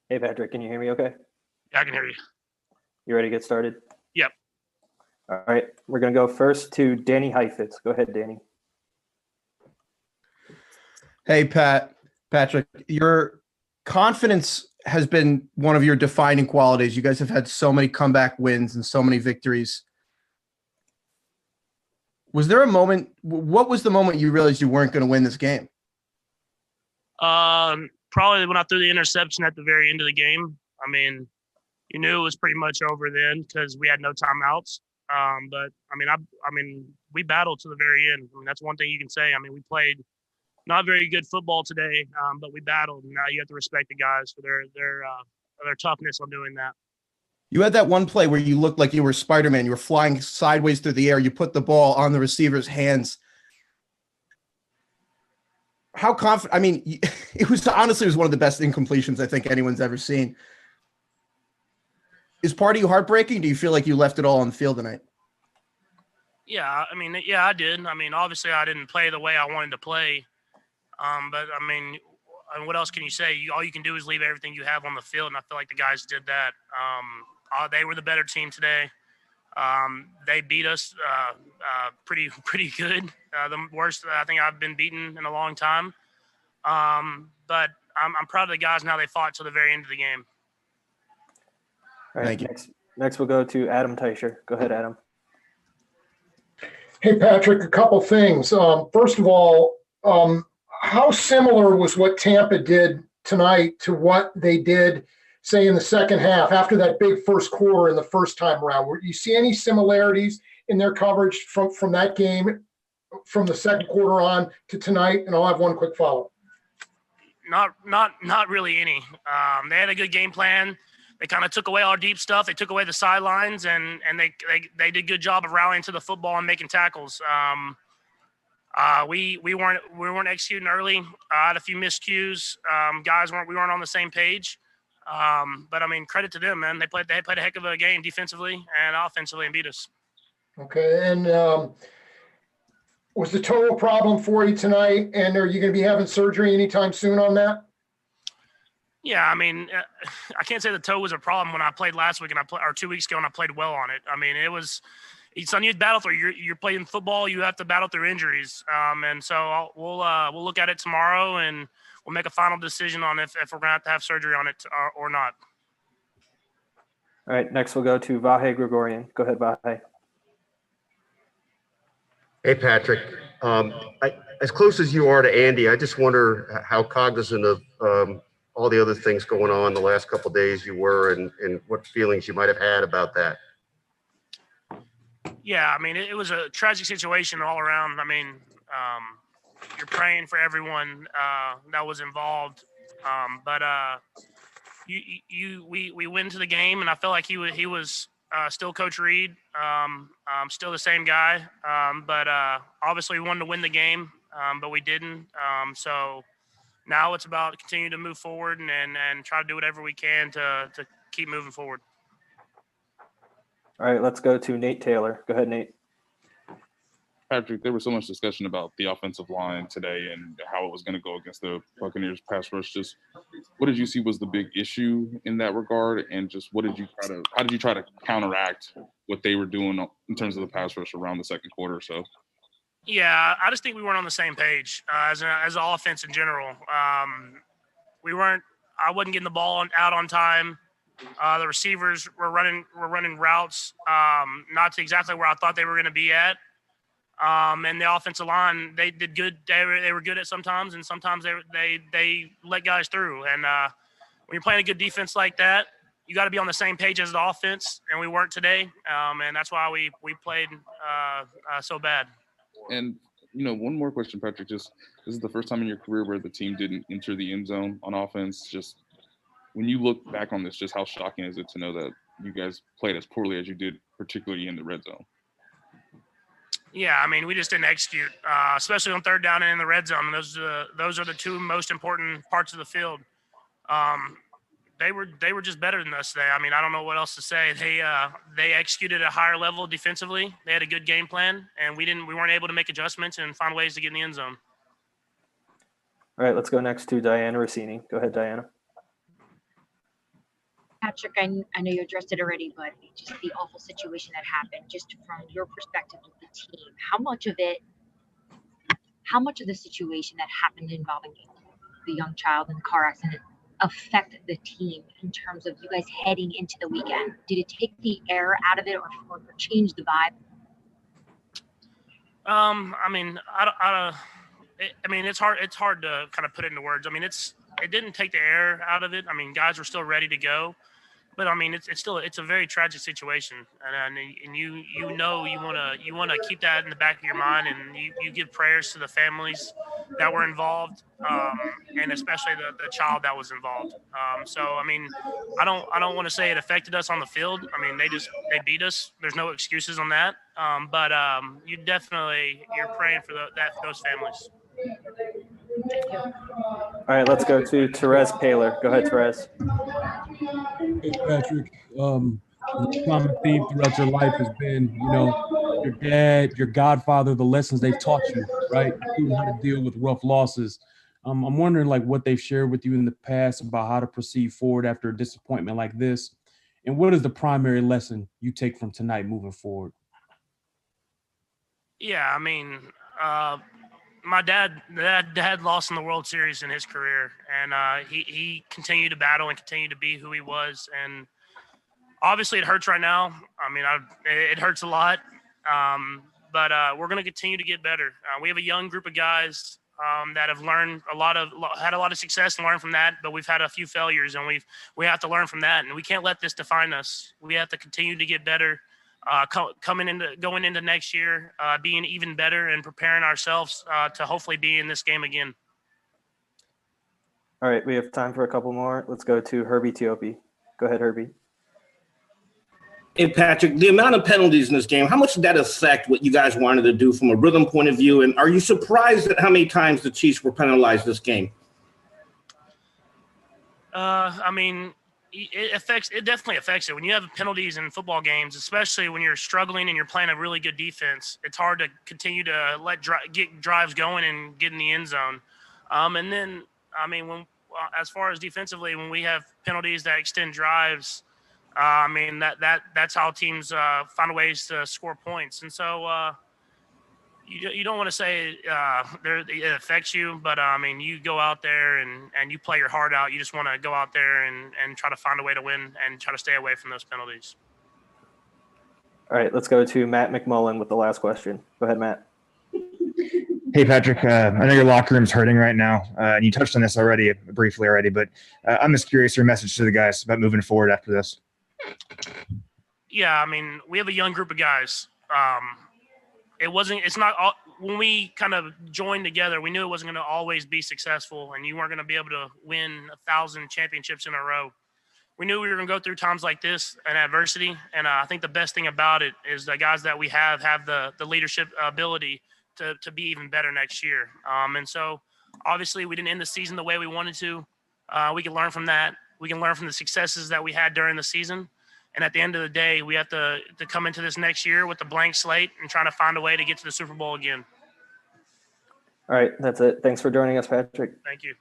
Hey, Patrick, can you hear me okay? Yeah, I can hear you. You ready to get started? Yep. All right. We're going to go first to Danny Heifetz. Go ahead, Danny. Hey, Patrick, your confidence has been one of your defining qualities. You guys have had so many comeback wins and so many victories. Was there a moment? What was the moment you realized you weren't going to win this game? Probably when I threw the interception at the very end of the game. I mean, you knew it was pretty much over then because we had no timeouts. But I mean, we battled to the very end. I mean, that's one thing you can say. I mean, we played not very good football today, but we battled. And now you have to respect the guys for their toughness on doing that. You had that one play where you looked like you were Spider-Man. You were flying sideways through the air. You put the ball on the receiver's hands. How confident? I mean, it was one of the best incompletions I think anyone's ever seen. Is part of you heartbreaking? Do you feel like you left it all on the field tonight? Yeah, I mean, yeah, I did. I mean, obviously, I didn't play the way I wanted to play. But I mean, what else can you say? All you can do is leave everything you have on the field, and I feel like the guys did that. They were the better team today. They beat us pretty good. The worst I think I've been beaten in a long time. But I'm proud of the guys and how they fought till the very end of the game. All right. Next we'll go to Adam Teicher. Go ahead, Adam. Hey, Patrick, a couple things. First of all, how similar was what Tampa did tonight to what they did, say, in the second half after that big first quarter in the first time around? You see any similarities in their coverage from that game, from the second quarter on to tonight? And I'll have one quick follow-up. Not really any. They had a good game plan. They kind of took away our deep stuff. They took away the sidelines, and they did a good job of rallying to the football and making tackles. We weren't executing early. I had a few miscues. We weren't on the same page. But I mean, credit to them, man. They played a heck of a game defensively and offensively and beat us. Okay, and was the toe a problem for you tonight? And are you going to be having surgery anytime soon on that? Yeah, I mean, I can't say the toe was a problem when I played last week or 2 weeks ago, and I played well on it. I mean, it's something you battle through. You're playing football, you have to battle through injuries. And so we'll look at it tomorrow, and we'll make a final decision on if we're going to have surgery on it or not. All right, next we'll go to Vahe Gregorian. Go ahead, Vahe. Hey, Patrick. As close as you are to Andy, I just wonder how cognizant of all the other things going on the last couple of days you were, and what feelings you might have had about that. Yeah, I mean, it was a tragic situation all around. I mean, you're praying for everyone that was involved, but we went into the game, and I felt like he was still Coach Reed, still the same guy, but obviously we wanted to win the game, but we didn't. So now it's about continuing to move forward and try to do whatever we can to keep moving forward. All right, let's go to Nate Taylor. Go ahead, Nate. Patrick, there was so much discussion about the offensive line today and how it was going to go against the Buccaneers pass rush. Just what did you see was the big issue in that regard, and just how did you try to counteract what they were doing in terms of the pass rush around the second quarter or so? Yeah, I just think we weren't on the same page as an offense in general. I wasn't getting the ball out on time. The receivers were running routes not to exactly where I thought they were going to be at. And the offensive line, they did good. They were good at sometimes, and sometimes they let guys through. And when you're playing a good defense like that, you got to be on the same page as the offense, and we weren't today. And that's why we played so bad. And one more question, Patrick. Just this is the first time in your career where the team didn't enter the end zone on offense. Just when you look back on this, just how shocking is it to know that you guys played as poorly as you did, particularly in the red zone? Yeah, I mean, we just didn't execute, especially on third down and in the red zone. Those are the two most important parts of the field. They were just better than us today. I mean, I don't know what else to say. They executed at a higher level defensively. They had a good game plan, and we weren't able to make adjustments and find ways to get in the end zone. All right, let's go next to Diana Rossini. Go ahead, Diana. Patrick, I know you addressed it already, but just the awful situation that happened, just from your perspective of the team, how much of the situation that happened involving the young child in the car accident affect the team in terms of you guys heading into the weekend? Did it take the air out of it or change the vibe? I mean, I mean, it's hard. It's hard to kind of put into words. I mean, it didn't take the air out of it. I mean, guys were still ready to go, but I mean, it's still a very tragic situation, and you wanna keep that in the back of your mind, and you give prayers to the families that were involved, and especially the child that was involved. So I mean, I don't want to say it affected us on the field. I mean, they beat us. There's no excuses on that. But you're praying for those families. All right, let's go to Therese Paler. Go ahead, Therese. Hey, Patrick, the common theme throughout your life has been, your dad, your godfather, the lessons they've taught you, right? Including how to deal with rough losses. I'm wondering, like, what they've shared with you in the past about how to proceed forward after a disappointment like this. And what is the primary lesson you take from tonight moving forward? Yeah, I mean, my dad lost in the World Series in his career, and he continued to battle and continued to be who he was. And obviously, it hurts right now. I mean, it hurts a lot, but we're going to continue to get better. We have a young group of guys that have learned had a lot of success and learned from that. But we've had a few failures, and we have to learn from that. And we can't let this define us. We have to continue to get better. Going into next year, being even better and preparing ourselves to hopefully be in this game again. All right, we have time for a couple more. Let's go to Herbie Teope. Go ahead, Herbie. Hey, Patrick, the amount of penalties in this game, how much did that affect what you guys wanted to do from a rhythm point of view? And are you surprised at how many times the Chiefs were penalized this game? I mean, it definitely affects it. When you have penalties in football games, especially when you're struggling and you're playing a really good defense, it's hard to continue to get drives going and get in the end zone. And then, I mean, as far as defensively, when we have penalties that extend drives, I mean, that's how teams find ways to score points. And so you don't want to say it affects you, but I mean, you go out there and you play your heart out. You just want to go out there and try to find a way to win and try to stay away from those penalties. All right, let's go to Matt McMullen with the last question. Go ahead, Matt. Hey, Patrick, I know your locker room's hurting right now, and you touched on this briefly already, but I'm just curious your message to the guys about moving forward after this. Yeah, I mean, we have a young group of guys. When we kind of joined together, we knew it wasn't going to always be successful, and you weren't going to be able to win 1,000 championships in a row. We knew we were going to go through times like this and adversity, and I think the best thing about it is the guys that we have the leadership ability to be even better next year. And so, obviously, we didn't end the season the way we wanted to. We can learn from that. We can learn from the successes that we had during the season. And at the end of the day, we have to come into this next year with a blank slate and trying to find a way to get to the Super Bowl again. All right, that's it. Thanks for joining us, Patrick. Thank you.